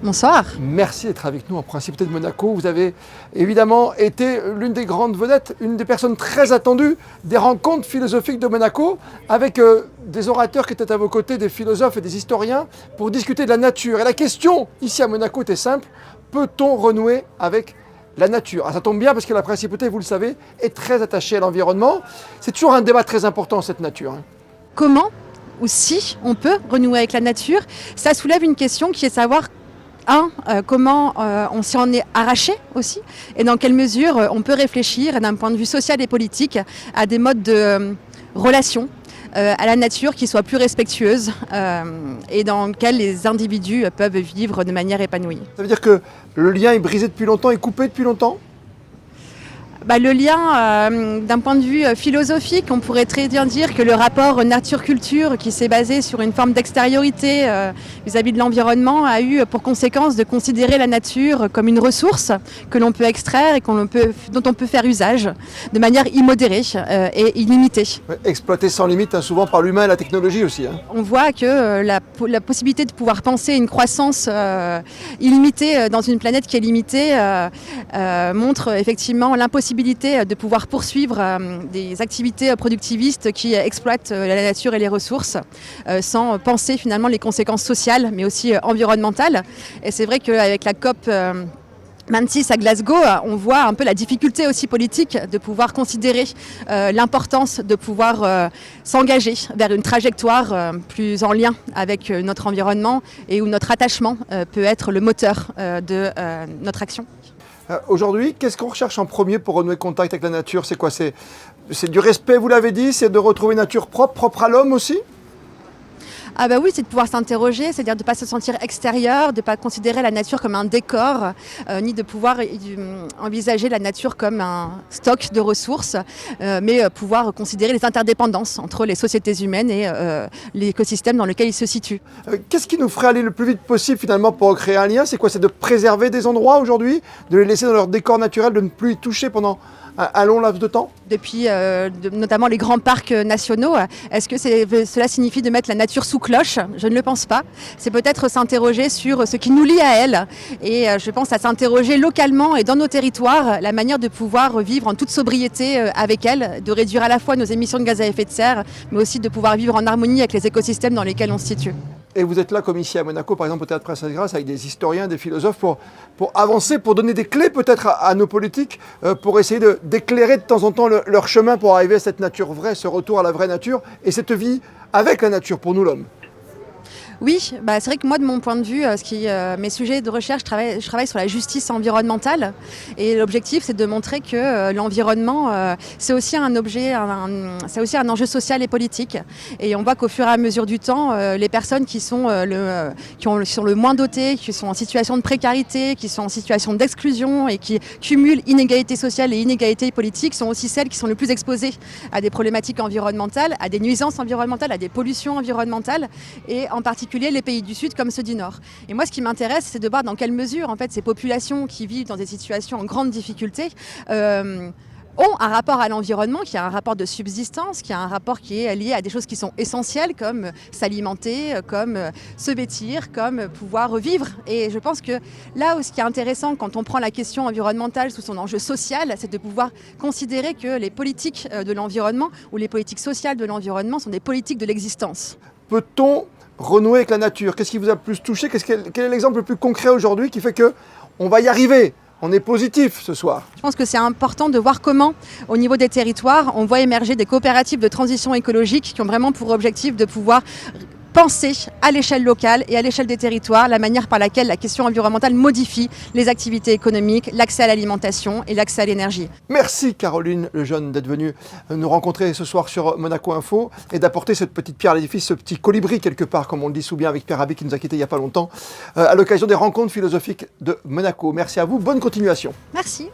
Bonsoir. Merci d'être avec nous en Principauté de Monaco. Vous avez évidemment été l'une des grandes vedettes, une des personnes très attendues des rencontres philosophiques de Monaco, avec des orateurs qui étaient à vos côtés, des philosophes et des historiens, pour discuter de la nature. Et la question ici à Monaco était simple: peut-on renouer avec la nature? Ça tombe bien parce que la Principauté, vous le savez, est très attachée à l'environnement. C'est toujours un débat très important, cette nature. Comment ou si on peut renouer avec la nature? Ça soulève une question qui est de savoir comment on s'y en est arraché aussi, et dans quelle mesure on peut réfléchir d'un point de vue social et politique à des modes de relation à la nature qui soient plus respectueuses et dans lesquelles les individus peuvent vivre de manière épanouie. Ça veut dire que le lien est brisé depuis longtemps, est coupé depuis longtemps? Le lien, d'un point de vue philosophique, on pourrait très bien dire que le rapport nature-culture, qui s'est basé sur une forme d'extériorité vis-à-vis de l'environnement, a eu pour conséquence de considérer la nature comme une ressource que l'on peut extraire et dont on peut faire usage de manière immodérée et illimitée. Exploité sans limite, souvent par l'humain et la technologie aussi. On voit que la possibilité de pouvoir penser une croissance illimitée dans une planète qui est limitée montre effectivement l'impossibilité de pouvoir poursuivre des activités productivistes qui exploitent la nature et les ressources sans penser finalement les conséquences sociales mais aussi environnementales. Et c'est vrai qu'avec la COP 26 à Glasgow, on voit un peu la difficulté aussi politique de pouvoir considérer l'importance de pouvoir s'engager vers une trajectoire plus en lien avec notre environnement et où notre attachement peut être le moteur de notre action. Aujourd'hui, qu'est-ce qu'on recherche en premier pour renouer contact avec la nature? C'est quoi? C'est du respect, vous l'avez dit, c'est de retrouver une nature propre à l'homme aussi? Oui, c'est de pouvoir s'interroger, c'est-à-dire de ne pas se sentir extérieur, de ne pas considérer la nature comme un décor, ni de pouvoir envisager la nature comme un stock de ressources, mais pouvoir considérer les interdépendances entre les sociétés humaines et l'écosystème dans lequel ils se situent. Qu'est-ce qui nous ferait aller le plus vite possible finalement pour créer un lien? C'est quoi? C'est de préserver des endroits aujourd'hui, de les laisser dans leur décor naturel, de ne plus y toucher pendant un long laps de temps? Depuis notamment les grands parcs nationaux, est-ce que cela signifie de mettre la nature sous cloche? Je ne le pense pas. C'est peut-être s'interroger sur ce qui nous lie à elle. Et je pense à s'interroger localement et dans nos territoires la manière de pouvoir vivre en toute sobriété avec elle, de réduire à la fois nos émissions de gaz à effet de serre, mais aussi de pouvoir vivre en harmonie avec les écosystèmes dans lesquels on se situe. Et vous êtes là, comme ici à Monaco, par exemple au Théâtre Princesse Grace, avec des historiens, des philosophes, pour avancer, pour donner des clés peut-être à nos politiques, pour essayer d'éclairer de temps en temps leur chemin pour arriver à cette nature vraie, ce retour à la vraie nature, et cette vie avec la nature pour nous, l'homme. Oui, c'est vrai que moi, de mon point de vue, mes sujets de recherche, je travaille sur la justice environnementale. Et l'objectif, c'est de montrer que l'environnement, c'est aussi un enjeu social et politique. Et on voit qu'au fur et à mesure du temps, les personnes qui sont le moins dotées, qui sont en situation de précarité, qui sont en situation d'exclusion et qui cumulent inégalité sociale et inégalité politique sont aussi celles qui sont le plus exposées à des problématiques environnementales, à des nuisances environnementales, à des pollutions environnementales, et en particulier les pays du Sud comme ceux du Nord. Et moi, ce qui m'intéresse, c'est de voir dans quelle mesure, en fait, ces populations qui vivent dans des situations en grande difficulté ont un rapport à l'environnement qui a un rapport de subsistance, qui a un rapport qui est lié à des choses qui sont essentielles, comme s'alimenter, comme se vêtir, comme pouvoir vivre. Et je pense que là où ce qui est intéressant quand on prend la question environnementale sous son enjeu social, c'est de pouvoir considérer que les politiques de l'environnement ou les politiques sociales de l'environnement sont des politiques de l'existence. Peut-on renouer avec la nature? Qu'est-ce qui vous a le plus touché? Quel est l'exemple le plus concret aujourd'hui qui fait qu'on va y arriver? On est positif ce soir. Je pense que c'est important de voir comment, au niveau des territoires, on voit émerger des coopératives de transition écologique qui ont vraiment pour objectif de pouvoir penser à l'échelle locale et à l'échelle des territoires la manière par laquelle la question environnementale modifie les activités économiques, l'accès à l'alimentation et l'accès à l'énergie. Merci Caroline Lejeune d'être venue nous rencontrer ce soir sur Monaco Info et d'apporter cette petite pierre à l'édifice, ce petit colibri quelque part, comme on le dit sous bien avec Pierre Rabhi qui nous a quittés il n'y a pas longtemps, à l'occasion des rencontres philosophiques de Monaco. Merci à vous, bonne continuation. Merci.